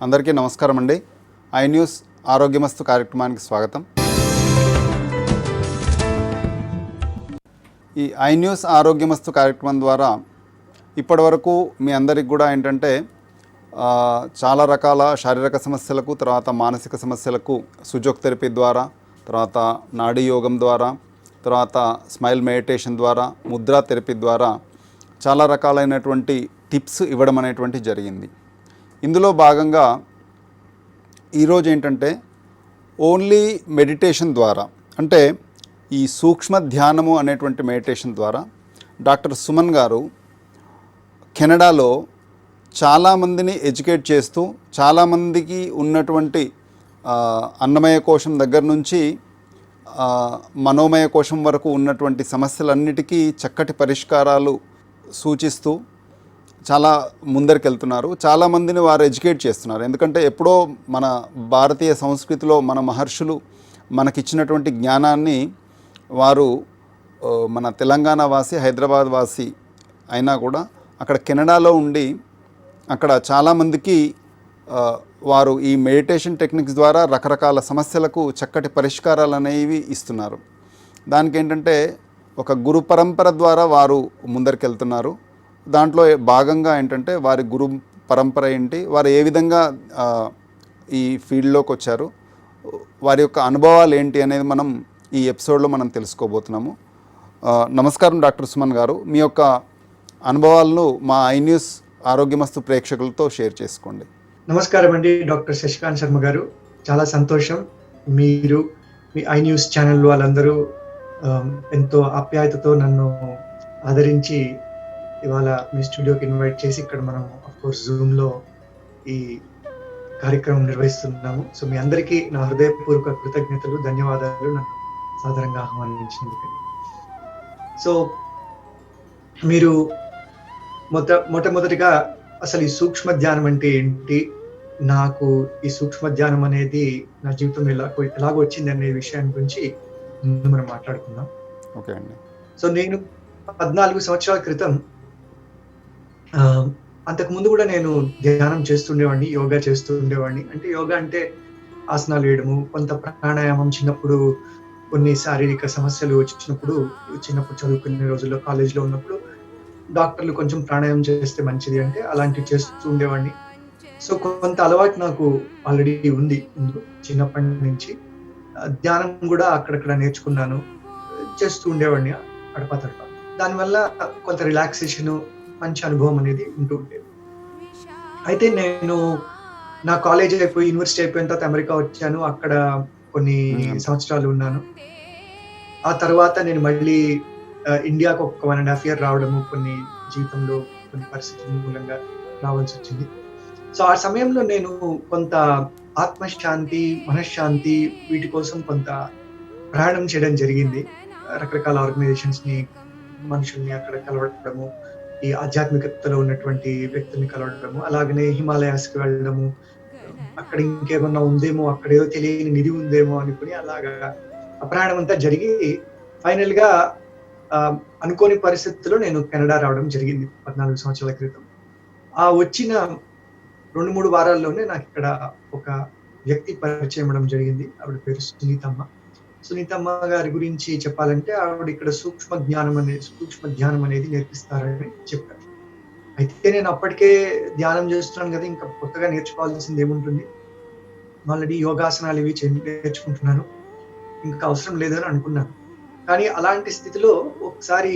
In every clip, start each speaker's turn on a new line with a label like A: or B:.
A: అందరికీ నమస్కారం అండి. ఐ న్యూస్ ఆరోగ్యమస్తు కార్యక్రమానికి స్వాగతం. ఈ ఐ న్యూస్ ఆరోగ్యమస్తు కార్యక్రమం ద్వారా ఇప్పటివరకు మీ అందరికి కూడా ఏంటంటే చాలా రకాల శారీరక సమస్యలకు, తర్వాత మానసిక సమస్యలకు సుజోక్ థెరపీ ద్వారా, తర్వాత నాడీ యోగం ద్వారా, తర్వాత స్మైల్ మెడిటేషన్ ద్వారా, ముద్రా థెరపీ ద్వారా చాలా రకాలైనటువంటి టిప్స్ ఇవ్వడం అనేటువంటి జరిగింది. ఇందులో భాగంగా ఈరోజు ఏంటంటే ఓన్లీ మెడిటేషన్ ద్వారా, అంటే ఈ సూక్ష్మ ధ్యానము అనేటువంటి మెడిటేషన్ ద్వారా డాక్టర్ సుమన్ గారు కెనడాలో చాలామందిని ఎడ్యుకేట్ చేస్తూ, చాలామందికి ఉన్నటువంటి అన్నమయ కోశం దగ్గర నుంచి మనోమయ కోశం వరకు ఉన్నటువంటి సమస్యలన్నిటికీ చక్కటి పరిష్కారాలు సూచిస్తూ చాలా ముందరికెళ్తున్నారు. చాలామందిని వారు ఎడ్యుకేట్ చేస్తున్నారు. ఎందుకంటే ఎప్పుడో మన భారతీయ సంస్కృతిలో మన మహర్షులు మనకిచ్చినటువంటి జ్ఞానాన్ని వారు మన తెలంగాణ వాసి, హైదరాబాద్ వాసి అయినా కూడా అక్కడ కెనడాలో ఉండి అక్కడ చాలామందికి వారు ఈ మెడిటేషన్ టెక్నిక్స్ ద్వారా రకరకాల సమస్యలకు చక్కటి పరిష్కారాలు అనేవి ఇస్తున్నారు. దానికి ఏంటంటే ఒక గురు పరంపర ద్వారా వారు ముందరికెళ్తున్నారు. దాంట్లో భాగంగా ఏంటంటే వారి గురు పరంపర ఏంటి, వారు ఏ విధంగా ఈ ఫీల్డ్లోకి వచ్చారు, వారి యొక్క అనుభవాలు ఏంటి అనేది మనం ఈ ఎపిసోడ్లో మనం తెలుసుకోబోతున్నాము. నమస్కారం డాక్టర్ సుమన్ గారు, మీ యొక్క అనుభవాలను మా ఐ న్యూస్ ఆరోగ్యమస్తు ప్రేక్షకులతో షేర్ చేసుకోండి.
B: నమస్కారం అండి డాక్టర్ శశికాంత్ శర్మ గారు. చాలా సంతోషం, మీరు మీ ఐ న్యూస్ ఛానల్ వాళ్ళందరూ ఎంతో ఆప్యాయతతో నన్ను ఆదరించి ఇవాళ మీ స్టూడియోకి ఇన్వైట్ చేసి ఇక్కడ మనం అఫ్కోర్స్ జూమ్లో ఈ కార్యక్రమం నిర్వహిస్తున్నాము. సో మీ అందరికీ నా హృదయపూర్వక కృతజ్ఞతలు, ధన్యవాదాలు నన్ను సాధారణంగా ఆహ్వానించినందుకు. సో మీరు మొట్టమొదటిగా అసలు ఈ సూక్ష్మ ధ్యానం అంటే ఏంటి, నాకు ఈ సూక్ష్మ ధ్యానం అనేది నా జీవితంలో ఎలాగో వచ్చింది అనే విషయాన్ని గురించి మనం మాట్లాడుకుందాం.
A: ఓకే అండి.
B: సో నేను 14 సంవత్సరాల క్రితం, అంతకుముందు కూడా నేను ధ్యానం చేస్తుండేవాడిని, యోగా చేస్తుండేవాడిని. అంటే యోగా అంటే ఆసనాలు వేయడము, కొంత ప్రాణాయామం. చిన్నప్పుడు కొన్ని శారీరక సమస్యలు వచ్చినప్పుడు, చిన్నప్పుడు చదువుకునే రోజుల్లో కాలేజ్లో ఉన్నప్పుడు డాక్టర్లు కొంచెం ప్రాణాయామం చేస్తే మంచిది అంటే అలాంటివి చేస్తూ ఉండేవాడిని. సో కొంత అలవాటు నాకు ఆల్రెడీ ఉంది చిన్నప్పటి నుంచి. ధ్యానం కూడా అక్కడక్కడ నేర్చుకున్నాను, చేస్తూ ఉండేవాడిని అడపా తడప. దానివల్ల కొంత రిలాక్సేషన్, మంచి అనుభవం అనేది ఉంటూ ఉండేది. అయితే నేను నా కాలేజ్ అయిపోయి, యూనివర్సిటీ అయిపోయిన తర్వాత అమెరికా వచ్చాను. అక్కడ కొన్ని సంవత్సరాలు ఉన్నాను. ఆ తర్వాత నేను మళ్ళీ ఇండియాకు ఒక 1.5 year రావడము, కొన్ని జీవితంలో కొన్ని పరిస్థితుల మూలంగా రావాల్సి వచ్చింది. సో ఆ సమయంలో నేను కొంత ఆత్మశాంతి, మనశ్శాంతి వీటి కోసం కొంత ప్రయాణం చేయడం జరిగింది. రకరకాల ఆర్గనైజేషన్స్ ని, మనుషుల్ని అక్కడ కలవడము, ఈ ఆధ్యాత్మికతలో ఉన్నటువంటి వ్యక్తుల్ని కలవడము, అలాగనే హిమాలయాస్కి వెళ్ళడము, అక్కడ ఇంకేమన్నా ఉందేమో, అక్కడ ఏదో తెలియని నిధి ఉందేమో అనుకుని అలాగా ఆ ప్రయాణం అంతా జరిగి ఫైనల్ గా అనుకోని పరిస్థితుల్లో నేను కెనడా రావడం జరిగింది 14 సంవత్సరాల క్రితం. ఆ వచ్చిన 2-3 వారాల్లోనే నాకు ఇక్కడ ఒక వ్యక్తి పరిచయం అవ్వడం జరిగింది. ఆవిడ పేరు సునీతమ్మ. సునీతమ్మ గారి గురించి చెప్పాలంటే, ఆవిడ ఇక్కడ సూక్ష్మ ధ్యానం అనేది నేర్పిస్తారని చెప్పారు. అయితే నేను అప్పటికే ధ్యానం చేస్తున్నాను కదా, ఇంకా కొత్తగా నేర్చుకోవాల్సింది ఏముంటుంది, ఆల్రెడీ యోగాసనాలు ఇవి నేర్చుకుంటున్నాను, ఇంకా అవసరం లేదని అనుకున్నాను. కానీ అలాంటి స్థితిలో ఒకసారి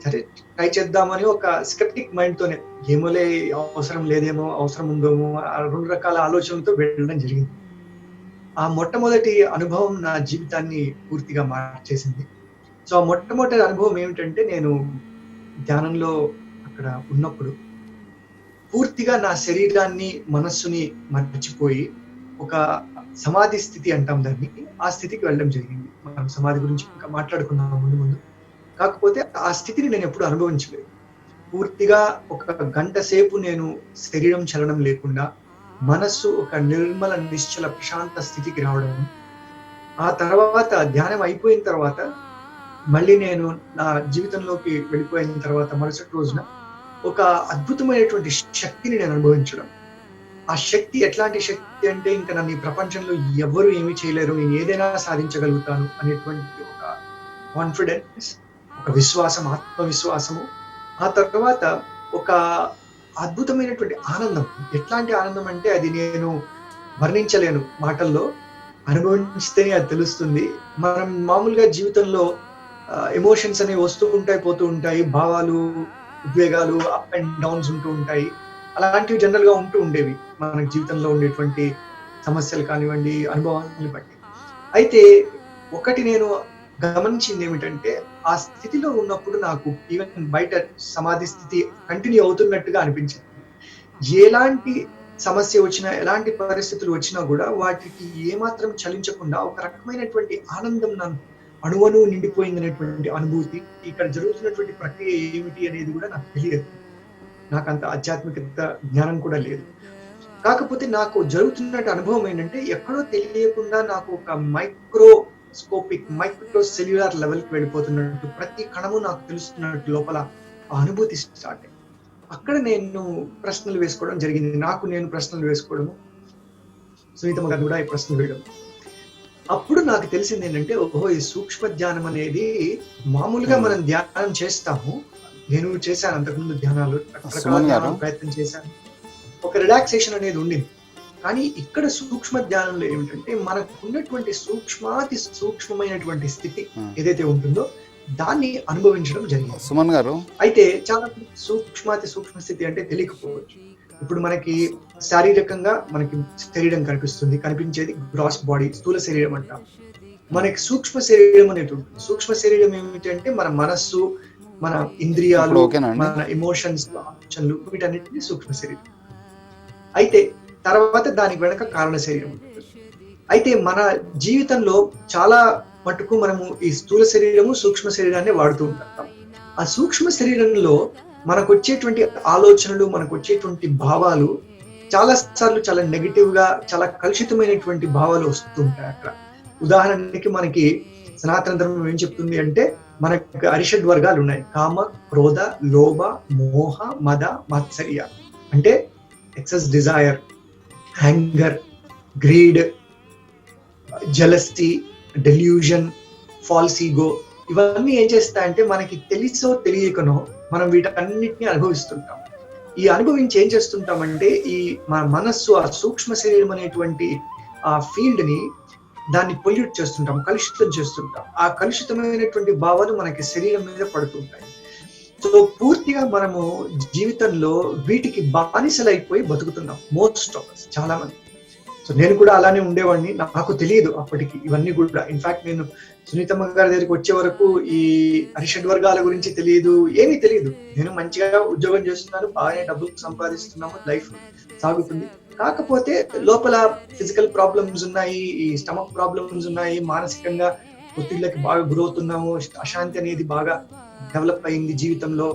B: సరే ట్రై చేద్దామని ఒక స్కెప్టిక్ మైండ్ తోనే, ఏమోలే అవసరం లేదేమో, అవసరం ఉందేమో, 2 రకాల ఆలోచనలతో వెళ్ళడం జరిగింది. ఆ మొట్టమొదటి అనుభవం నా జీవితాన్ని పూర్తిగా మార్చేసింది. సో ఆ మొట్టమొదటి అనుభవం ఏమిటంటే, నేను ధ్యానంలో అక్కడ ఉన్నప్పుడు పూర్తిగా నా శరీరాన్ని, మనస్సుని మర్చిపోయి ఒక సమాధి స్థితి అంటాం దాన్ని, ఆ స్థితికి వెళ్ళడం జరిగింది. మనం సమాధి గురించి ఇంకా మాట్లాడుకున్నాం ముందు. కాకపోతే ఆ స్థితిని నేను ఎప్పుడు అనుభవించలేదు. పూర్తిగా ఒక గంట సేపు నేను శరీరం చలనం లేకుండా, మనస్సు ఒక నిర్మల, నిశ్చల, ప్రశాంత స్థితికి రావడం. ఆ తర్వాత ధ్యానం అయిపోయిన తర్వాత మళ్ళీ నేను నా జీవితంలోకి వెళ్ళిపోయిన తర్వాత మరుసటి రోజున ఒక అద్భుతమైనటువంటి శక్తిని నేను అనుభవించడం. ఆ శక్తి ఎట్లాంటి శక్తి అంటే ఇంకా నన్ను ఈ ప్రపంచంలో ఎవరు ఏమీ చేయలేరు, నేను ఏదైనా సాధించగలుగుతాను అనేటువంటి ఒక కాన్ఫిడెన్స్, ఒక విశ్వాసం, ఆత్మవిశ్వాసము. ఆ తర్వాత ఒక అద్భుతమైనటువంటి ఆనందం. ఎట్లాంటి ఆనందం అంటే అది నేను వర్ణించలేను మాటల్లో. అనుభవించితేనే అది తెలుస్తుంది. మనం మామూలుగా జీవితంలో ఎమోషన్స్ అనేవి వస్తూ ఉంటాయి, పోతూ ఉంటాయి. భావాలు, ఉద్వేగాలు, అప్ అండ్ డౌన్స్ ఉంటూ ఉంటాయి. అలాంటివి జనరల్ గా ఉంటూ ఉండేవి మన జీవితంలో ఉండేటువంటి సమస్యలు కానివ్వండి, అనుభవాన్ని బట్టి. అయితే ఒకటి నేను గమనించింది ఏమిటంటే, ఆ స్థితిలో ఉన్నప్పుడు నాకు ఈవెన్ బయట సమాధి స్థితి కంటిన్యూ అవుతున్నట్టుగా అనిపించింది. ఎలాంటి సమస్య వచ్చినా, ఎలాంటి పరిస్థితులు వచ్చినా కూడా వాటికి ఏమాత్రం చలించకుండా ఒక రకమైనటువంటి ఆనందం నన్ను అణువణువు నిండిపోయిందనేటువంటి అనుభూతి. ఇక్కడ జరుగుతున్నటువంటి ప్రక్రియ ఏమిటి అనేది కూడా నాకు తెలియదు. నాకంత ఆధ్యాత్మికత జ్ఞానం కూడా లేదు. కాకపోతే నాకు జరుగుతున్నట్టు అనుభవం ఏంటంటే, ఎక్కడో తెలియకుండా నాకు ఒక మైక్రో సెల్యులార్ లెవెల్ కి వెళ్ళిపోతున్నట్టు, ప్రతి కణము నాకు తెలుస్తున్నట్టు లోపల ఆ అనుభూతి స్టార్ట్ అయింది. అక్కడ నేను ప్రశ్నలు వేసుకోవడం జరిగింది. నాకు నేను ప్రశ్నలు వేసుకోవడము, సునీతమ్మ గారు కూడా ఈ ప్రశ్నలు వేయడం. అప్పుడు నాకు తెలిసింది ఏంటంటే, ఓహో, ఈ సూక్ష్మ ధ్యానం అనేది మామూలుగా మనం ధ్యానం చేస్తాము. నేను చేశాను అంతకుముందు ధ్యానాలు, రకరకాల ధ్యానాలు ప్రయత్నం చేశాను. ఒక రిలాక్సేషన్ అనేది ఉండింది. కానీ ఇక్కడ సూక్ష్మ ధ్యానంలో ఏమిటంటే, మనకు ఉన్నటువంటి సూక్ష్మాతి సూక్ష్మమైనటువంటి స్థితి ఏదైతే ఉంటుందో దాన్ని అనుభవించడం జరిగింది.
A: సుమన్ గారు,
B: అయితే చాలా సూక్ష్మాతి సూక్ష్మ స్థితి అంటే తెలియకపోవచ్చు. ఇప్పుడు మనకి శారీరకంగా మనకి శరీరం కనిపిస్తుంది, కనిపించేది గ్రాస్ బాడీ, స్థూల శరీరం అంటాం. మనకి సూక్ష్మ శరీరం అనేది ఉంటుంది. సూక్ష్మ శరీరం ఏమిటి అంటే మన మనస్సు, మన ఇంద్రియాలు, మన ఎమోషన్స్, ఆలోచనలు, వీటన్నిటిని సూక్ష్మ శరీరం. అయితే తర్వాత దానికి వెనక కారణ శరీరం ఉంటుంది. అయితే మన జీవితంలో చాలా మటుకు మనము ఈ స్థూల శరీరము, సూక్ష్మ శరీరాన్ని వాడుతూ ఉంటాం. ఆ సూక్ష్మ శరీరంలో మనకు వచ్చేటువంటి ఆలోచనలు, మనకు వచ్చేటువంటి భావాలు చాలా సార్లు చాలా నెగిటివ్ గా, చాలా కలుషితమైనటువంటి భావాలు వస్తూ ఉంటాయి అక్కడ. ఉదాహరణకి మనకి సనాతన ధర్మం ఏం చెప్తుంది అంటే, మనకు అరిషడ్ వర్గాలు ఉన్నాయి: కామ, క్రోధ, లోభ, మోహ, మద, మాత్సర్య. అంటే excess desire, anger, greed, jealousy, delusion, false ego. ఇవన్నీ ఏం చేస్తాయంటే, మనకి తెలిసో తెలియకనో మనం వీటన్నిటిని అనుభవిస్తుంటాం. ఈ అనుభవించి ఏం చేస్తుంటామంటే, ఈ మన మనస్సు, ఆ సూక్ష్మ శరీరం అనేటువంటి ఆ ఫీల్డ్ ని, దాన్ని పొల్యూట్ చేస్తుంటాం, కలుషితం చేస్తుంటాం. ఆ కలుషితమైనటువంటి భావాలు మనకి శరీరం మీద పడుతుంటాయి. సో పూర్తిగా మనము జీవితంలో వీటికి బానిసలైపోయి బతుకుతున్నాం, మోస్ట్ ఆఫ్ us, చాలా మంది. సో నేను కూడా అలానే ఉండేవాడిని. నాకు తెలియదు అప్పటికి ఇవన్నీ కూడా. ఇన్ఫాక్ట్ నేను సునీతమ్మ గారి దగ్గరికి వచ్చే వరకు ఈ అరిషడ్ వర్గాల గురించి తెలియదు, ఏమీ తెలియదు. నేను మంచిగా ఉద్యోగం చేస్తున్నాను, బాగానే డబ్బులు సంపాదిస్తున్నాము, లైఫ్ సాగుతుంది. కాకపోతే లోపల ఫిజికల్ ప్రాబ్లమ్స్ ఉన్నాయి, ఈ స్టమక్ ప్రాబ్లమ్స్ ఉన్నాయి, మానసికంగా ఒత్తిళ్ళకి బాగా గురవుతున్నాము, అశాంతి అనేది బాగా డెవలప్ అయింది జీవితంలో.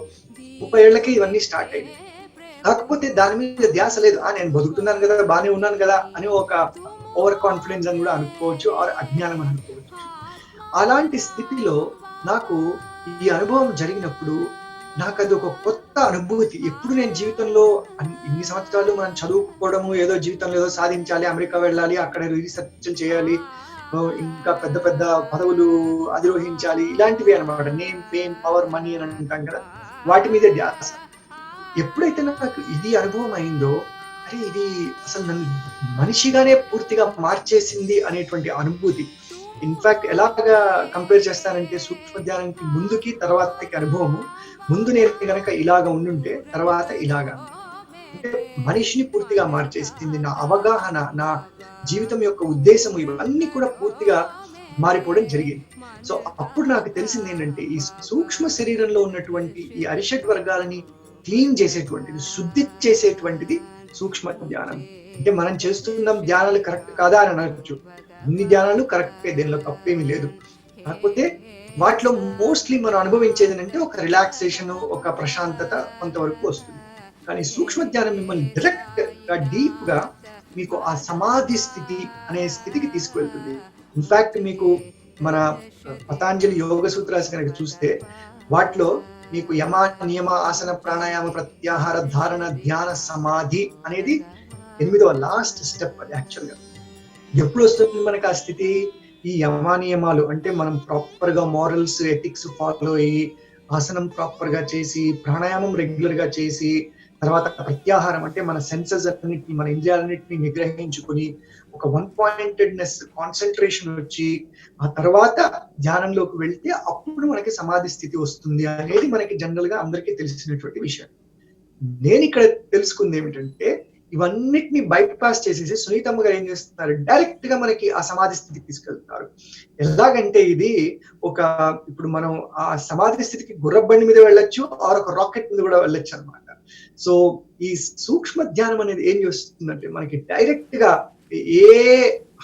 B: 30 ఏళ్లకే ఇవన్నీ స్టార్ట్ అయింది. కాకపోతే దాని మీద ధ్యాస లేదు. నేను బతుకుతున్నాను కదా, బాగానే ఉన్నాను కదా అని ఒక ఓవర్ కాన్ఫిడెన్స్ అని కూడా అనుకోవచ్చు, ఆర్ అజ్ఞానం అని అనుకోవచ్చు. అలాంటి స్థితిలో నాకు ఈ అనుభవం జరిగినప్పుడు నాకు అది ఒక కొత్త అనుభూతి. ఎప్పుడు నేను జీవితంలో ఇన్ని సంవత్సరాలు మనం చదువుకోవడము, ఏదో జీవితంలో ఏదో సాధించాలి, అమెరికా వెళ్ళాలి, అక్కడ రీసెర్చ్ చేయాలి, ఇంకా పెద్ద పెద్ద పదవులు అధిరోహించాలి, ఇలాంటివి అనమాట. నేమ్, ఫేమ్, పవర్, మనీ అని అంటాం కదా, వాటి మీద ధ్యాస. ఎప్పుడైతే నాకు ఇది అనుభవం అయిందో, అరే ఇది అసలు నన్ను మనిషిగానే పూర్తిగా మార్చేసింది అనేటువంటి అనుభూతి. ఇన్ఫాక్ట్ ఎలాగా కంపేర్ చేస్తానంటే, సూక్ష్మ ధ్యానానికి ముందుకి తర్వాతకి అనుభవము. ముందు నేను కనుక ఇలాగా ఉండుంటే, తర్వాత ఇలాగా, అంటే మనిషిని పూర్తిగా మార్చేసింది. నా అవగాహన, నా జీవితం యొక్క ఉద్దేశము, ఇవన్నీ కూడా పూర్తిగా మారిపోవడం జరిగింది. సో అప్పుడు నాకు తెలిసింది ఏంటంటే, ఈ సూక్ష్మ శరీరంలో ఉన్నటువంటి ఈ అరిషడ్ వర్గాలని క్లీన్ చేసేటువంటిది, శుద్ధి చేసేటువంటిది సూక్ష్మ ధ్యానం. అంటే మనం చేస్తున్న ధ్యానాలు కరెక్ట్ కాదా అని అనొచ్చు. అన్ని ధ్యానాలు కరెక్టే, దీనిలో తప్పేమీ లేదు. కాకపోతే వాటిలో మోస్ట్లీ మనం అనుభవించేది అంటే ఒక రిలాక్సేషన్, ఒక ప్రశాంతత కొంతవరకు వస్తుంది. కానీ సూక్ష్మ ధ్యానం మిమ్మల్ని డైరెక్ట్ గా, డీప్ గా మీకు ఆ సమాధి స్థితి అనే స్థితికి తీసుకువెళ్తుంది. ఇన్ఫాక్ట్ మీకు మన పతాంజలి యోగ సూత్రాలు కనుక చూస్తే, వాటిలో మీకు యమ, నియమ, ఆసన, ప్రాణాయామ, ప్రత్యాహార, ధారణ, ధ్యాన, సమాధి అనేది 8వ లాస్ట్ స్టెప్ అది యాక్చువల్ గా. ఎప్పుడు వస్తుంది మనకి ఆ స్థితి? ఈ యమానియమాలు అంటే మనం ప్రాపర్ గా మారల్స్, ఎథిక్స్ ఫాలో అయ్యి, ఆసనం ప్రాపర్ గా చేసి, ప్రాణాయామం రెగ్యులర్ గా చేసి, తర్వాత ప్రత్యాహారం అంటే మన సెన్సెస్ అన్నిటిని, మన ఇంద్రియాలన్నింటినీ నిగ్రహించుకొని ఒక వన్ పాయింటెడ్నెస్, కాన్సన్ట్రేషన్ వచ్చి ఆ తర్వాత ధ్యానంలోకి వెళ్తే అప్పుడు మనకి సమాధి స్థితి వస్తుంది అనేది మనకి జనరల్ గా అందరికీ తెలిసినటువంటి విషయం. నేను ఇక్కడ తెలుసుకుంది ఏమిటంటే, ఇవన్నిటిని బైపాస్ చేసేసి సునీతమ్మ గారు ఏం చేస్తున్నారు, డైరెక్ట్ గా మనకి ఆ సమాధి స్థితికి తీసుకెళ్తున్నారు. ఎలాగంటే ఇది ఒక, ఇప్పుడు మనం ఆ సమాధి స్థితికి గుర్రబండి మీద వెళ్ళొచ్చు, ఆర్ ఒక రాకెట్ మీద కూడా వెళ్ళొచ్చు అనమాట. సో ఈ సూక్ష్మ ధ్యానం అనేది ఏం చేస్తుందంటే మనకి డైరెక్ట్ గా ఏ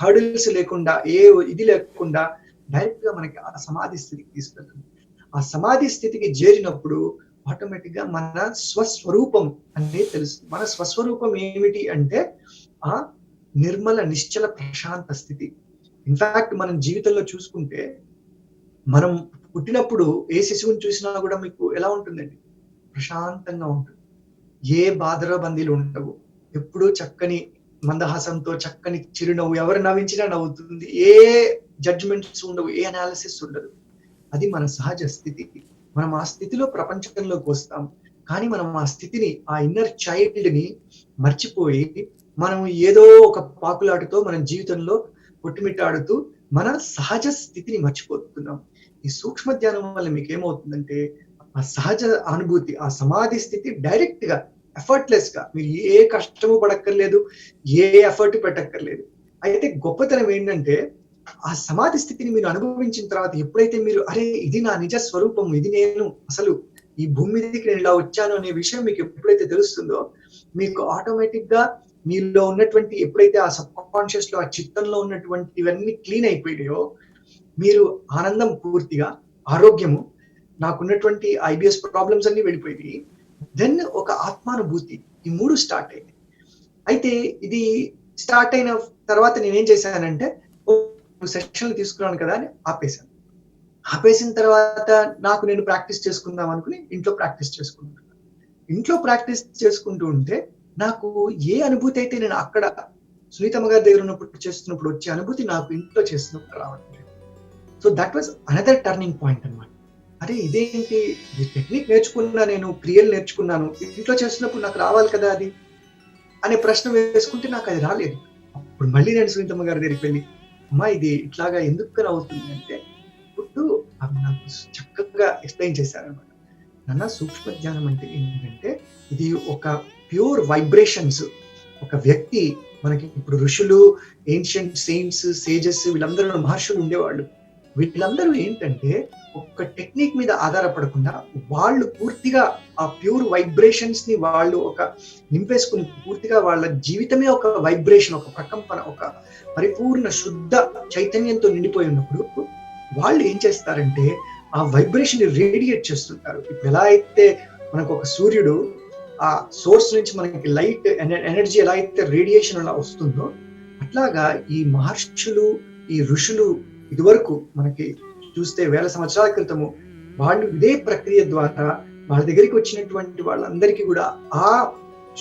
B: హర్డిల్స్ లేకుండా, ఏ ఇది లేకుండా డైరెక్ట్ గా మనకి ఆ సమాధి స్థితికి తీసుకెళ్తుంది. ఆ సమాధి స్థితికి చేరినప్పుడు ఆటోమేటిక్ గా మన స్వస్వరూపం అనేది తెలుస్తుంది. మన స్వస్వరూపం ఏమిటి అంటే ఆ నిర్మల నిశ్చల ప్రశాంత స్థితి. ఇన్ఫాక్ట్ మనం జీవితంలో చూసుకుంటే, మనం పుట్టినప్పుడు ఏ శిశువుని చూసినా కూడా మీకు ఎలా ఉంటుందండి? ప్రశాంతంగా ఉంటుంది. ఏ బాధలో బందీలు ఉండవు. ఎప్పుడూ చక్కని మందహాసంతో, చక్కని చిరునవ్వు, ఎవరు నవ్వించినా నవ్వుతుంది. ఏ జడ్జ్మెంట్స్ ఉండవు, ఏ అనాలిసిస్ ఉండదు. అది మన సహజ స్థితి. మనం ఆ స్థితిలో ప్రపంచంలోకి వస్తాం. కానీ మనం ఆ స్థితిని, ఆ ఇన్నర్ చైల్డ్ ని మర్చిపోయి, మనం ఏదో ఒక పాకులాటతో మన జీవితంలో కొట్టుమిట్టాడుతూ మన సహజ స్థితిని మర్చిపోతున్నాం. ఈ సూక్ష్మ ధ్యానం వల్ల మీకు ఏమవుతుందంటే, ఆ సహజ అనుభూతి, ఆ సమాధి స్థితి డైరెక్ట్ గా, ఎఫర్ట్లెస్ గా, మీరు ఏ కష్టము పడక్కర్లేదు, ఏ ఎఫర్ట్ పెట్టక్కర్లేదు. అయితే గొప్పతనం ఏంటంటే, ఆ సమాధి స్థితిని మీరు అనుభవించిన తర్వాత ఎప్పుడైతే మీరు అరే ఇది నా నిజ స్వరూపం, ఇది నేను అసలు ఈ భూమి మీదకి నేను ఇలా వచ్చాను అనే విషయం మీకు ఎప్పుడైతే తెలుస్తుందో, మీకు ఆటోమేటిక్ గా మీలో ఉన్నటువంటి, ఎప్పుడైతే ఆ సబ్ కాన్షియస్ లో, ఆ చిత్తంలో ఉన్నటువంటి ఇవన్నీ క్లీన్ అయిపోయాయో, మీరు ఆనందం పూర్తిగా, ఆరోగ్యము, నాకున్నటువంటి ఐబిఎస్ ప్రాబ్లమ్స్ అన్ని వెళ్ళిపోయి, దెన్ ఒక ఆత్మానుభూతి, ఈ 3 స్టార్ట్ అయింది. అయితే ఇది స్టార్ట్ అయిన తర్వాత నేనేం చేశానంటే, సెషన్లు తీసుకున్నాను కదా అని ఆపేశాను. ఆపేసిన తర్వాత నాకు నేను ప్రాక్టీస్ చేసుకుందాం అనుకుని ఇంట్లో ప్రాక్టీస్ చేసుకుంటున్నాను. ఇంట్లో ప్రాక్టీస్ చేసుకుంటూ ఉంటే నాకు ఏ అనుభూతి అయితే నేను అక్కడ సునీతమ్మ గారి దగ్గర ఉన్నప్పుడు చేస్తున్నప్పుడు వచ్చే అనుభూతి నాకు ఇంట్లో చేస్తున్నప్పుడు రావట్లేదు. So that was another turning point అన్నమాట. అరే ఇదేంటి, ఈ టెక్నిక్ నేర్చుకున్నా, నేను క్రియలు నేర్చుకున్నాను, ఇంట్లో చేస్తున్నప్పుడు నాకు రావాలి కదా అది అనే ప్రశ్న వేసుకుంటే నాకు అది రాలేదు. అప్పుడు మళ్ళీ నేను సునీతమ్మ గారి దగ్గరికి వెళ్ళి, అమ్మా ఇది ఇట్లాగా ఎందుకు అవుతుంది అంటే, ఇప్పుడు ఆమె నాకు చక్కగా ఎక్స్ప్లెయిన్ చేశారనమాట. నాన్న, సూక్ష్మ ధ్యానం అంటే ఏంటంటే, ఇది ఒక ప్యూర్ వైబ్రేషన్స్. ఒక వ్యక్తి, మనకి ఇప్పుడు ఋషులు, ఏన్షియంట్ సెయింట్స్, సేజెస్, వీళ్ళందరూ మహర్షులు ఉండేవాళ్ళు. వీళ్ళందరూ ఏంటంటే ఒక టెక్నిక్ మీద ఆధారపడకుండా వాళ్ళు పూర్తిగా ఆ ప్యూర్ వైబ్రేషన్స్ ని వాళ్ళు ఒక నింపేసుకుని, పూర్తిగా వాళ్ళ జీవితమే ఒక వైబ్రేషన్, ఒక ప్రకంపన, ఒక పరిపూర్ణ శుద్ధ చైతన్యంతో నిండిపోయి ఉన్నప్పుడు వాళ్ళు ఏం చేస్తారంటే ఆ వైబ్రేషన్ ని రేడియేట్ చేస్తుంటారు. ఇప్పుడు ఎలా అయితే మనకు ఒక సూర్యుడు ఆ సోర్స్ నుంచి మనకి లైట్ ఎనర్జీ ఎలా అయితే రేడియేషన్ అలా వస్తుందో, అట్లాగా ఈ మహర్షులు, ఈ ఋషులు ఇదివరకు మనకి చూస్తే వేల సంవత్సరాల క్రితము వాళ్ళు ఇదే ప్రక్రియ ద్వారా వాళ్ళ దగ్గరికి వచ్చినటువంటి వాళ్ళందరికీ కూడా ఆ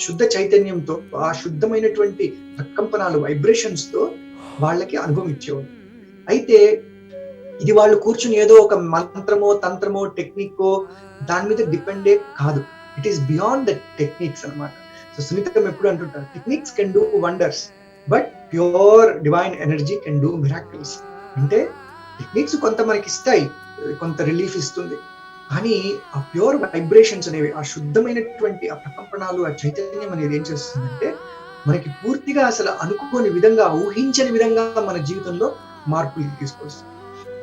B: శుద్ధ చైతన్యంతో, ఆ శుద్ధమైనటువంటి ప్రకంపనాలు, వైబ్రేషన్స్ తో వాళ్ళకి అనుభవం ఇచ్చేవారు. అయితే ఇది వాళ్ళు కూర్చుని ఏదో ఒక మంత్రమో, తంత్రమో, టెక్నిక్కో దాని మీద డిపెండే కాదు. It is beyond the techniques అన్నమాట. సో సునీతం ఎప్పుడు అంటుంటారు, techniques can do wonders but pure divine energy can do miracles. అంటే టెక్నిక్స్ కొంత మనకి ఇస్తాయి, కొంత రిలీఫ్ ఇస్తుంది, కానీ ఆ ప్యూర్ వైబ్రేషన్స్ అనేవి, ఆ శుద్ధమైనటువంటి ఆ ప్రకంపనాలు, ఆ చైతన్యం అనేది ఏం చేస్తుందంటే మనకి పూర్తిగా అసలు అనుకోని విధంగా, ఊహించని విధంగా మన జీవితంలో మార్పులు తీసుకొస్తుంది.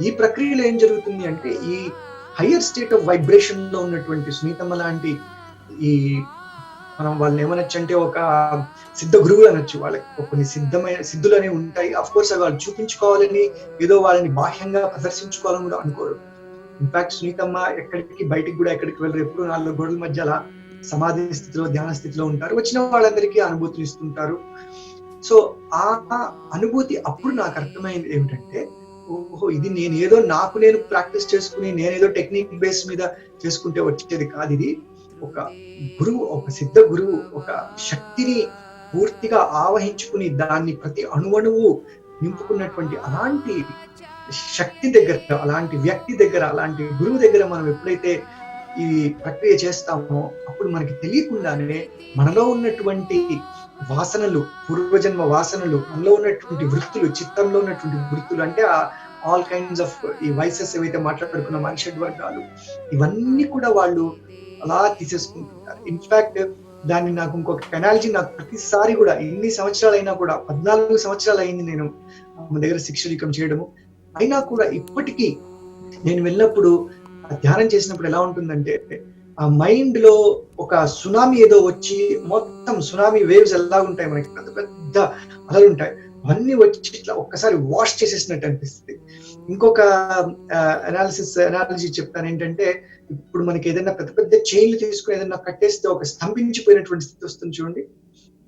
B: ఈ ప్రక్రియలో ఏం జరుగుతుంది అంటే, ఈ హయ్యర్ స్టేట్ ఆఫ్ వైబ్రేషన్ లో ఉన్నటువంటి సునీతమ్మ లాంటి ఈ, మనం వాళ్ళని ఏమనొచ్చు అంటే ఒక సిద్ధ గురువులు అనొచ్చు. వాళ్ళకి కొన్ని సిద్ధులు అనేవి ఉంటాయి. అఫ్ కోర్స్ అవి వాళ్ళు చూపించుకోవాలని, ఏదో వాళ్ళని బాహ్యంగా ప్రదర్శించుకోవాలని కూడా అనుకోరు. ఇన్ఫాక్ట్ సునీతమ్మ ఎక్కడికి బయటికి కూడా ఎక్కడికి వెళ్ళరు. ఎప్పుడు 4 గోడల మధ్య అలా సమాధి స్థితిలో, ధ్యాన స్థితిలో ఉంటారు. వచ్చిన వాళ్ళందరికీ అనుభూతిని ఇస్తుంటారు. సో ఆ అనుభూతి అప్పుడు నాకు అర్థమైంది ఏమిటంటే, ఓహో ఇది నేను ఏదో నాకు నేను ప్రాక్టీస్ చేసుకుని, నేనేదో టెక్నిక్ బేస్ మీద చేసుకుంటే వచ్చేది కాదు. ఇది ఒక గురువు, ఒక సిద్ధ గురువు, ఒక శక్తిని పూర్తిగా ఆవహించుకుని దాన్ని ప్రతి అణువణువు నింపుకున్నటువంటి అలాంటి శక్తి దగ్గర, అలాంటి వ్యక్తి దగ్గర, అలాంటి గురువు దగ్గర మనం ఎప్పుడైతే ఈ ప్రక్రియ చేస్తామో అప్పుడు మనకి తెలియకుండానే మనలో ఉన్నటువంటి వాసనలు, పూర్వజన్మ వాసనలు, మనలో ఉన్నటువంటి వృత్తులు, చిత్తంలో ఉన్నటువంటి వృత్తులు అంటే ఆల్ కైండ్స్ ఆఫ్ ఈ వైసెస్ ఏవైతే మాట్లాడుకున్న మనిషి వర్గాలు, ఇవన్నీ కూడా వాళ్ళు అలా తీసేసుకుంటుంటారు. ఇన్ఫాక్ట్ దాన్ని నాకు ఇంకొక ఎనాలజీ, నాకు ప్రతిసారి కూడా ఎన్ని సంవత్సరాలైనా కూడా 14 సంవత్సరాలు అయింది నేను మన దగ్గర శిక్షరికం చేయడము, అయినా కూడా ఇప్పటికీ నేను వెళ్ళినప్పుడు ధ్యానం చేసినప్పుడు ఎలా ఉంటుందంటే ఆ మైండ్ లో ఒక సునామీ ఏదో వచ్చి మొత్తం సునామీ వేవ్స్ ఎలా ఉంటాయి, మనకి పెద్ద పెద్ద అలలు ఉంటాయి, అవన్నీ వచ్చి ఇట్లా ఒక్కసారి వాష్ చేసేసినట్టు అనిపిస్తుంది. ఇంకొక అనాలజీ చెప్తాను ఏంటంటే, ఇప్పుడు మనకి ఏదైనా పెద్ద పెద్ద చైన్లు తీసుకుని ఏదైనా కట్టేస్తే ఒక స్తంభించిపోయినటువంటి స్థితి వస్తుంది చూడండి,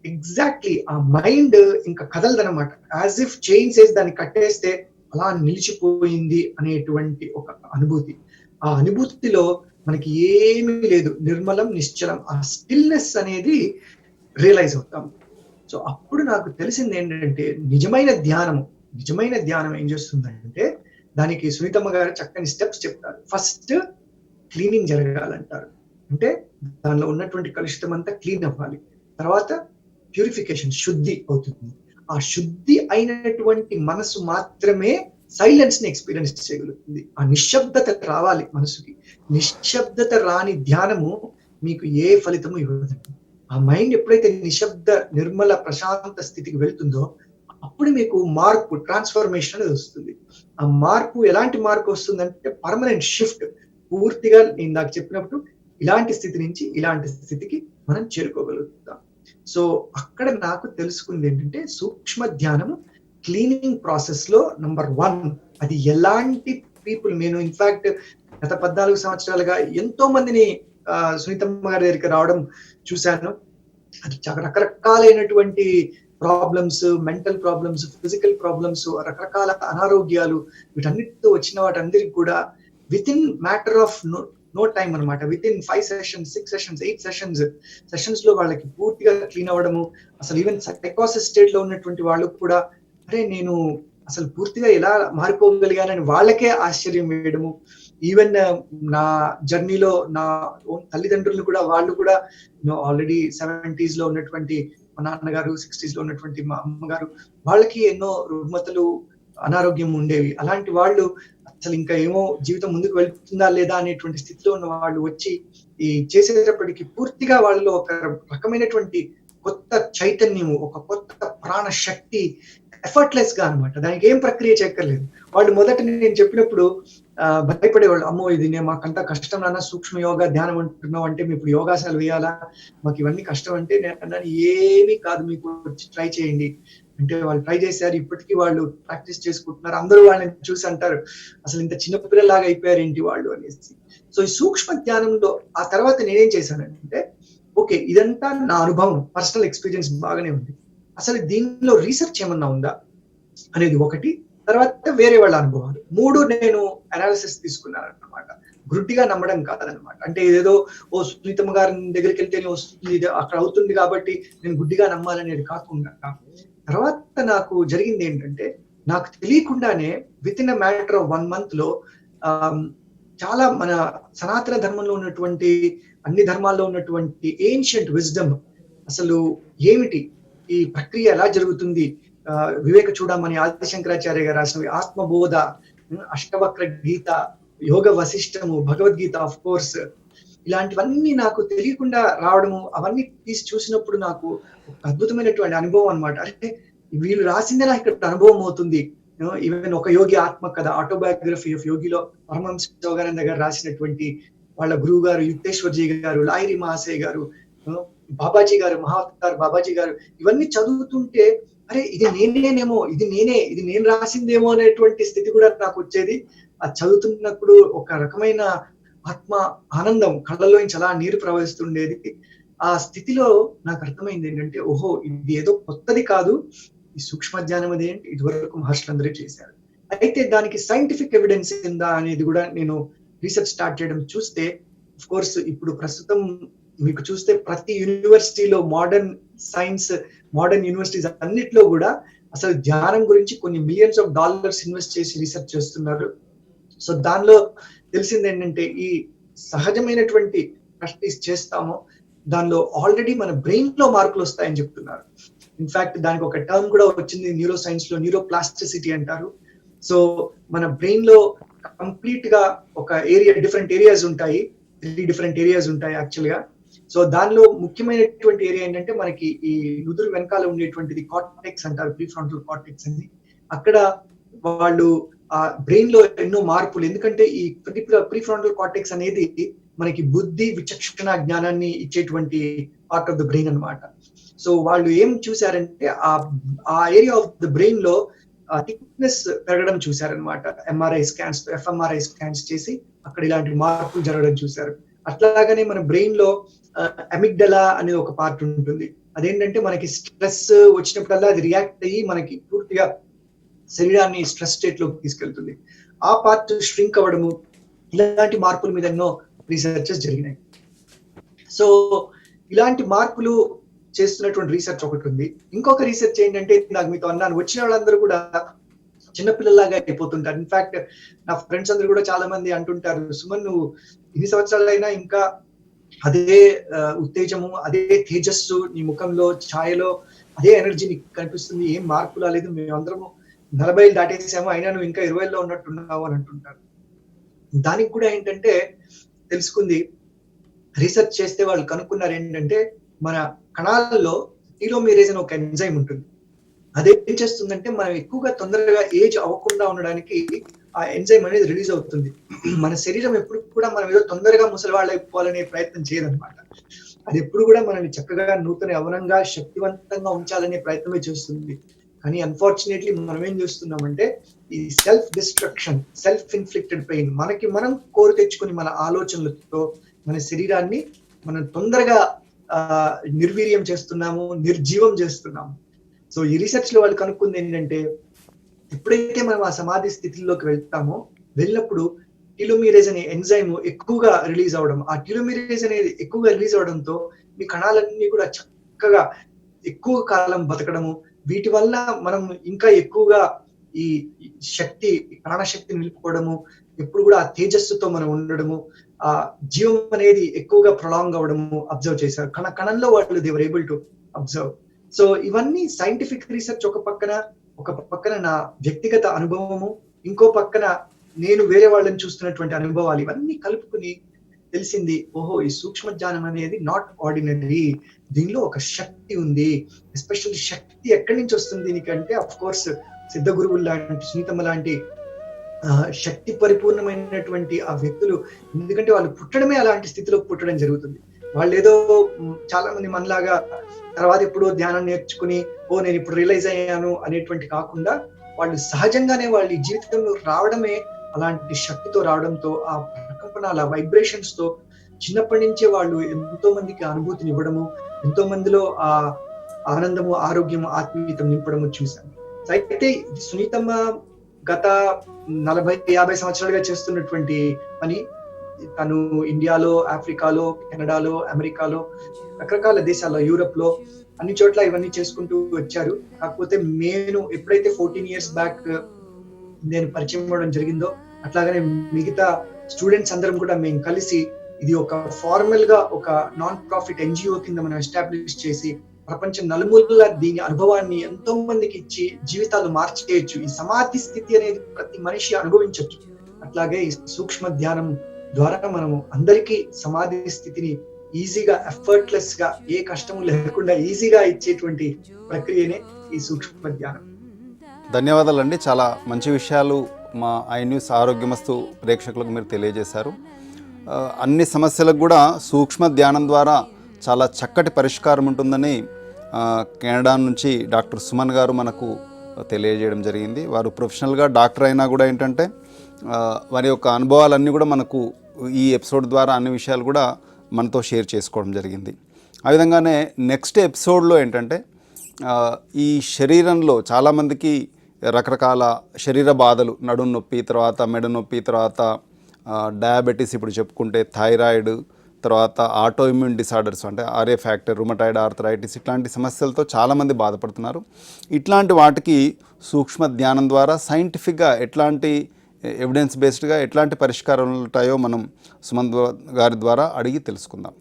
B: ఎగ్జాక్ట్లీ ఆ మైండ్ ఇంకా కదలదనమాట. యాజ్ ఇఫ్ చైన్స్ వేసి దాన్ని కట్టేస్తే అలా నిలిచిపోయింది అనేటువంటి ఒక అనుభూతి. ఆ అనుభూతిలో మనకి ఏమీ లేదు, నిర్మలం, నిశ్చలం, ఆ స్టిల్నెస్ అనేది రియలైజ్ అవుతాం. సో అప్పుడు నాకు తెలిసింది ఏంటంటే నిజమైన ధ్యానం ఏం చేస్తుందంటే, దానికి సునీతమ్మ గారు చక్కని స్టెప్స్ చెప్తారు. ఫస్ట్ క్లీనింగ్ జరగాలంటారు, అంటే దానిలో ఉన్నటువంటి కలుషితం అంతా క్లీన్ అవ్వాలి. తర్వాత ప్యూరిఫికేషన్, శుద్ధి అవుతుంది. ఆ శుద్ధి అయినటువంటి మనసు మాత్రమే సైలెన్స్ ని ఎక్స్పీరియన్స్ చేయగలుగుతుంది. ఆ నిశ్శబ్దత రావాలి మనసుకి. నిశ్శబ్దత రాని ధ్యానము మీకు ఏ ఫలితము ఇవ్వదండి. ఆ మైండ్ ఎప్పుడైతే నిశ్శబ్ద, నిర్మల, ప్రశాంత స్థితికి వెళ్తుందో అప్పుడు మీకు మార్పు, ట్రాన్స్ఫర్మేషన్ అనేది వస్తుంది. ఆ మార్పు ఎలాంటి మార్పు వస్తుందంటే పర్మనెంట్ షిఫ్ట్. పూర్తిగా నేను నాకు చెప్పినప్పుడు ఇలాంటి స్థితి నుంచి ఇలాంటి స్థితికి మనం చేరుకోగలుగుతాం. సో అక్కడ నాకు తెలుసుకుంది ఏంటంటే సూక్ష్మ ధ్యానము క్లీనింగ్ ప్రాసెస్ లో నంబర్ 1. అది ఎలాంటి పీపుల్, నేను ఇన్ఫాక్ట్ గత 14 సంవత్సరాలుగా ఎంతో మందిని సునీతమ్మ గారి దగ్గరికి రావడం చూశాను. అది చాలా రకరకాలైనటువంటి problems, mental problems, physical problems, రకరకాల అనారోగ్యాలు, వీటన్నిటితో వచ్చిన వాటందరికి కూడా within matter of no time అనమాట, within 5 sessions, 6 sessions, 8 sessions లో వాళ్ళకి పూర్తిగా క్లీన్ అవ్వడము. అసలు ఈవెన్ సైకోసిస్ స్టేట్ లో ఉన్నటువంటి వాళ్ళు కూడా అరే నేను అసలు పూర్తిగా ఎలా మారిపోగలిగానని వాళ్ళకే ఆశ్చర్యం వేయడము. ఈవెన్ నా జర్నీలో నా తల్లిదండ్రులు కూడా, వాళ్ళు కూడా ఆల్రెడీ 70s లో ఉన్నటువంటి మా నాన్నగారు, 60s లో ఉన్నటువంటి మా అమ్మగారు, వాళ్ళకి ఎన్నో రుగ్మతలు, అనారోగ్యం ఉండేవి. అలాంటి వాళ్ళు అసలు ఇంకా ఏమో జీవితం ముందుకు వెళ్తుందా లేదా అనేటువంటి స్థితిలో ఉన్న వాళ్ళు వచ్చి ఈ చేసేటప్పటికి పూర్తిగా వాళ్ళలో ఒక రకమైనటువంటి కొత్త చైతన్యము, ఒక కొత్త ప్రాణ శక్తి ఎఫర్ట్లెస్ గా అనమాట. దానికి ఏం ప్రక్రియ చేయక్కర్లేదు. వాళ్ళు మొదట నేను చెప్పినప్పుడు భయపడేవాళ్ళు, అమ్మో ఇది మాకంతా కష్టం నాన్న, సూక్ష్మ యోగా ధ్యానం అంటున్నావు అంటే మేము ఇప్పుడు యోగాసనాలు వేయాలా, మాకు ఇవన్నీ కష్టం అంటే నేను అన్నాను ఏమీ కాదు, మీకు వచ్చి ట్రై చేయండి అంటే వాళ్ళు ట్రై చేశారు. ఇప్పటికీ వాళ్ళు ప్రాక్టీస్ చేసుకుంటున్నారు. అందరూ వాళ్ళని చూసి అంటారు అసలు ఇంత చిన్న పిల్లలాగా అయిపోయారు ఏంటి వాళ్ళు అనేసి. సో ఈ సూక్ష్మ ధ్యానంలో ఆ తర్వాత నేనేం చేశానంటే, ఓకే ఇదంతా నా అనుభవం, పర్సనల్ ఎక్స్పీరియన్స్ బాగానే ఉంది, అసలు దీనిలో రీసెర్చ్ ఏమన్నా ఉందా అనేది ఒకటి. తర్వాత వేరే వాళ్ళ అనుభవాలు. 3 నేను అనాలిసిస్ తీసుకున్నాను అన్నమాట. గుడ్డిగా నమ్మడం కాదనమాట. అంటే ఏదో ఓ సునీతమ్మ గారి దగ్గరికి వెళ్తేనే వస్తుంది, అక్కడ అవుతుంది కాబట్టి నేను గుడ్డిగా నమ్మాలనేది కాకుండా, తర్వాత నాకు జరిగింది ఏంటంటే, నాకు తెలియకుండానే with in a matter of 1 month లో చాలా మన సనాతన ధర్మంలో ఉన్నటువంటి, అన్ని ధర్మాల్లో ఉన్నటువంటి ఏన్షియంట్ విజ్డమ్ అసలు ఏమిటి, ఈ ప్రక్రియ ఎలా జరుగుతుంది, వివేక చూడమని ఆదిశంకరాచార్య గారు రాసినవి, ఆత్మబోధ, అష్టవక్ర గీత, యోగ వశిష్టము, భగవద్గీత ఆఫ్ కోర్స్, ఇలాంటివన్నీ నాకు తెలియకుండా రావడము, అవన్నీ తీసి చూసినప్పుడు నాకు ఒక అద్భుతమైనటువంటి అనుభవం అనమాట. అంటే వీళ్ళు రాసిందే నాకు ఇక్కడ అనుభవం అవుతుంది. ఈవెన్ ఒక యోగి ఆత్మ కథ, ఆటోబయోగ్రఫీ ఆఫ్ యోగిలో పరమహంస యోగానంద గారు రాసినటువంటి, వాళ్ళ గురువు గారు యుక్తేశ్వర్జీ గారు, లాహిరి మహాశయ గారు, బాబాజీ గారు, మహావతార్ బాబాజీ గారు, ఇవన్నీ చదువుతుంటే అరే ఇది నేనేనేమో, ఇది నేను రాసిందేమో అనేటువంటి స్థితి కూడా నాకు వచ్చేది. అది చదువుతున్నప్పుడు ఒక రకమైన ఆత్మ ఆనందం, కళ్ళలోంచి అలా నీరు ప్రవహిస్తుండేది. ఆ స్థితిలో నాకు అర్థమైంది ఏంటంటే, ఓహో ఇది ఏదో కొత్తది కాదు, ఈ సూక్ష్మ ధ్యానం అదేంటి ఇదివరకు మహర్షులందరూ చేశారు. అయితే దానికి సైంటిఫిక్ ఎవిడెన్స్ ఉందా అనేది కూడా నేను రీసెర్చ్ స్టార్ట్ చేయడం చూస్తే, ఆఫ్ కోర్స్ ఇప్పుడు ప్రస్తుతం మీకు చూస్తే ప్రతి యూనివర్సిటీలో మోడర్న్ సైన్స్ మోడర్న్ యూనివర్సిటీస్ అన్నిట్లో కూడా అసలు ధ్యానం గురించి కొన్ని మిలియన్స్ ఆఫ్ డాలర్స్ ఇన్వెస్ట్ చేసి రీసెర్చ్ చేస్తున్నారు. సో దానిలో తెలిసింది ఏంటంటే ఈ సహజమైనటువంటి ప్రాక్టీస్ చేస్తామో దానిలో ఆల్రెడీ మన బ్రెయిన్ లో మార్పులు వస్తాయని చెప్తున్నారు. ఇన్ఫాక్ట్ దానికి ఒక టర్మ్ కూడా వచ్చింది న్యూరో సైన్స్ లో, న్యూరో ప్లాస్టిసిటీ అంటారు. సో మన బ్రెయిన్ లో కంప్లీట్ గా ఒక ఏరియా, డిఫరెంట్ ఏరియాస్ ఉంటాయి, 3 డిఫరెంట్ ఏరియాస్ ఉంటాయి యాక్చువల్ గా. సో దానిలో ముఖ్యమైనటువంటి ఏరియా ఏంటంటే మనకి ఈ నుదురు వెనకాల ఉండేటువంటిది కార్టెక్స్ అంటారు, ప్రీఫ్రంటల్ కార్టెక్స్ అని. అక్కడ వాళ్ళు ఆ బ్రెయిన్ లో ఎన్నో మార్పులు, ఎందుకంటే ఈ ప్రీఫ్రంటల్ కార్టెక్స్ అనేది మనకి బుద్ధి, విచక్షణ, జ్ఞానాన్ని ఇచ్చేటువంటి పార్ట్ ఆఫ్ ద బ్రెయిన్ అన్నమాట. సో వాళ్ళు ఏం చూసారంటే ఆ ఏరియా ఆఫ్ ద బ్రెయిన్ లో థిక్నెస్ పెరగడం చూసారనమాట. ఎఫ్ఎంఆర్ఐ స్కాన్స్ చేసి అక్కడ ఇలాంటి మార్పులు జరగడం చూసారు. అట్లాగానే మన బ్రెయిన్ లో అమిగ్డలా అనే ఒక పార్ట్ ఉంటుంది. అదేంటంటే మనకి స్ట్రెస్ వచ్చినప్పుడల్లా అది రియాక్ట్ అయ్యి మనకి పూర్తిగా శరీరాన్ని స్ట్రెస్ స్టేట్ లోకి తీసుకెళ్తుంది. ఆ పార్ట్ ష్రింక్ అవ్వడము, ఇలాంటి మార్పుల మీద ఎన్నో రీసెర్చెస్ జరిగినాయి. సో ఇలాంటి మార్పులు చేస్తున్నటువంటి రీసెర్చ్ ఒకటి ఉంది. ఇంకొక రీసెర్చ్ ఏంటంటే నాకు మీతో అన్నాను, వచ్చిన వాళ్ళందరూ కూడా చిన్నపిల్లలాగా అయిపోతుంటారు. ఇన్ఫాక్ట్ నా ఫ్రెండ్స్ అందరూ కూడా చాలా మంది అంటుంటారు, సుమన్ నువ్వు ఇన్ని సంవత్సరాలైనా ఇంకా అదే ఉత్తేజము, అదే తేజస్సు నీ ముఖంలో, ఛాయలో అదే ఎనర్జీ నీకు కనిపిస్తుంది, ఏం మార్పు రాలేదు, మేమందరము 40 దాటేసాము అయినా నువ్వు ఇంకా 20లో ఉన్నట్టున్నావు అని అంటుంటారు. దానికి కూడా ఏంటంటే తెలుసుకుంది, రీసెర్చ్ చేస్తే వాళ్ళు కనుక్కున్నారు ఏంటంటే మన కణాలలో టీలోమేరేజ్ అనే ఒక ఎంజైమ్ ఉంటుంది. అదేం చేస్తుందంటే మనం ఎక్కువగా తొందరగా ఏజ్ అవ్వకుండా ఉండడానికి ఆ ఎంజైమ్ అనేది రిలీజ్ అవుతుంది. మన శరీరం ఎప్పుడు కూడా మనం ఏదో తొందరగా ముసలివాళ్ళు అయిపోవాలనే ప్రయత్నం చేయదన్నమాట. అది ఎప్పుడు కూడా మనల్ని చక్కగా నూతన యవనంగా శక్తివంతంగా ఉంచాలనే ప్రయత్నమే చేస్తుంది. కానీ అన్ఫార్చునేట్లీ మనం ఏం చేస్తున్నామంటే ఈ self destruction, self inflicted pain, మనకి మనం కోరి తెచ్చుకుని మన ఆలోచనలతో మన శరీరాన్ని మనం తొందరగా నిర్వీర్యం చేస్తున్నాము, నిర్జీవం చేస్తున్నాము. సో ఈ రీసెర్చ్ లో వాళ్ళు కనుక్కుంది ఏంటంటే ఎప్పుడైతే మనం ఆ సమాధి స్థితిలోకి వెళ్తామో వెళ్ళినప్పుడు టీలోమీరేజ్ అనే ఎంజైమ్ ఎక్కువగా రిలీజ్ అవడం, ఆ టీలోమీరేజ్ అనేది ఎక్కువగా రిలీజ్ అవడంతో మీ కణాలన్నీ కూడా చక్కగా ఎక్కువ కాలం బతకడము, వీటి వల్ల మనం ఇంకా ఎక్కువగా ఈ శక్తి, ప్రాణశక్తిని నిలుపుకోవడము, ఎప్పుడు కూడా ఆ తేజస్సుతో మనం ఉండడము, ఆ జీవం అనేది ఎక్కువగా ప్రొలాంగ్ అవ్వడము అబ్జర్వ్ చేశారు. కణంలో వాళ్ళు they were able to observe. So ఇవన్నీ సైంటిఫిక్ రీసెర్చ్ ఒక పక్కన నా వ్యక్తిగత అనుభవము, ఇంకో పక్కన నేను వేరే వాళ్ళని చూస్తున్నటువంటి అనుభవాలు, ఇవన్నీ కలుపుకుని తెలిసింది, ఓహో ఈ సూక్ష్మ జ్ఞానం అనేది నాట్ ఆర్డినరీ, దీనిలో ఒక శక్తి ఉంది. ఎస్పెషల్లీ శక్తి ఎక్కడి నుంచి వస్తుంది దీనికంటే అఫ్ కోర్స్ సిద్ధ గురువులు లాంటి, సునీతమ్మ లాంటి శక్తి పరిపూర్ణమైనటువంటి ఆ వ్యక్తులు, ఎందుకంటే వాళ్ళు పుట్టడమే అలాంటి స్థితిలో పుట్టడం జరుగుతుంది. వాళ్ళు ఏదో చాలా మంది మనలాగా తర్వాత ఎప్పుడో ధ్యానం నేర్చుకుని నేను ఇప్పుడు రియలైజ్ అయ్యాను అనేటువంటి కాకుండా వాళ్ళు సహజంగానే వాళ్ళ జీవితంలో రావడమే అలాంటి శక్తితో రావడంతో, ఆ ప్రకంపనాల వైబ్రేషన్స్ తో చిన్నప్పటి నుంచే వాళ్ళు ఎంతో మందికి అనుభూతిని ఇవ్వడము, ఎంతో మందిలో ఆ ఆనందము, ఆరోగ్యము, ఆత్మీయత నింపడము చూశాను. అయితే సునీతమ్మ గత 40-50 సంవత్సరాలుగా చేస్తున్నటువంటి పని. తను ఇండియాలో, ఆఫ్రికాలో, కెనడాలో, అమెరికాలో, రకరకాల దేశాల్లో, యూరప్ లో అన్ని చోట్ల ఇవన్నీ చేసుకుంటూ వచ్చారు. కాకపోతే నేను ఎప్పుడైతే 14 years బ్యాక్ నేను పరిచయం అవ్వడం జరిగిందో, అట్లాగనే మిగతా స్టూడెంట్స్ అందరం కూడా మేము కలిసి ఇది ఒక ఫార్మల్ గా ఒక నాన్ ప్రాఫిట్ ఎన్జిఓ కింద మనం ఎస్టాబ్లిష్ చేసి ప్రపంచం నలుమూలల దీని అనుభవాన్ని ఎంతో మందికి ఇచ్చి జీవితాలు మార్చేయచ్చు. ఈ సమాధి స్థితి అనేది ప్రతి మనిషి అనుభవించవచ్చు. అట్లాగే ఈ సూక్ష్మ ధ్యానం ద్వారా మనము అందరికీ సమాధి స్థితిని ఈజీగా, ఎఫర్ట్లెస్ గా, ఏ కష్టము లేకుండా ఈజీగా ఇచ్చేటువంటి ప్రక్రియనే ఈ సూక్ష్మ ధ్యానం.
A: ధన్యవాదాలండి. చాలా మంచి విషయాలు మా ఐ న్యూస్ ఆరోగ్యమస్తు ప్రేక్షకులకు మీరు తెలియజేశారు. అన్ని సమస్యలకు కూడా సూక్ష్మ ధ్యానం ద్వారా చాలా చక్కటి పరిష్కారం ఉంటుందని కెనడా నుంచి డాక్టర్ సుమన్ గారు మనకు తెలియజేయడం జరిగింది. వారు ప్రొఫెషనల్గా డాక్టర్ అయినా కూడా ఏంటంటే వారి యొక్క అనుభవాలన్నీ కూడా మనకు ఈ ఎపిసోడ్ ద్వారా అన్ని విషయాలు కూడా మనతో షేర్ చేసుకోవడం జరిగింది. ఆ విధంగానే నెక్స్ట్ ఎపిసోడ్లో ఏంటంటే ఈ శరీరంలో చాలామందికి రకరకాల శరీర బాధలు, నడుము నొప్పి, తర్వాత మెడ నొప్పి, తర్వాత డయాబెటీస్, ఇప్పుడు చెప్పుకుంటే థైరాయిడ్, తర్వాత ఆటో ఇమ్యూన్ డిసార్డర్స్ అంటే ఆర్ఏ ఫ్యాక్టర్, రుమటాయిడ్ ఆర్థరైటిస్ ఇట్లాంటి సమస్యలతో చాలామంది బాధపడుతున్నారు. ఇట్లాంటి వాటికి సూక్ష్మ ధ్యానం ద్వారా సైంటిఫిక్గా ఎట్లాంటి ఎవిడెన్స్ బేస్డ్గా ఎట్లాంటి పరిష్కారాలు ఉంటాయో మనం సుమంత్ గారి ద్వారా అడిగి తెలుసుకుందాం.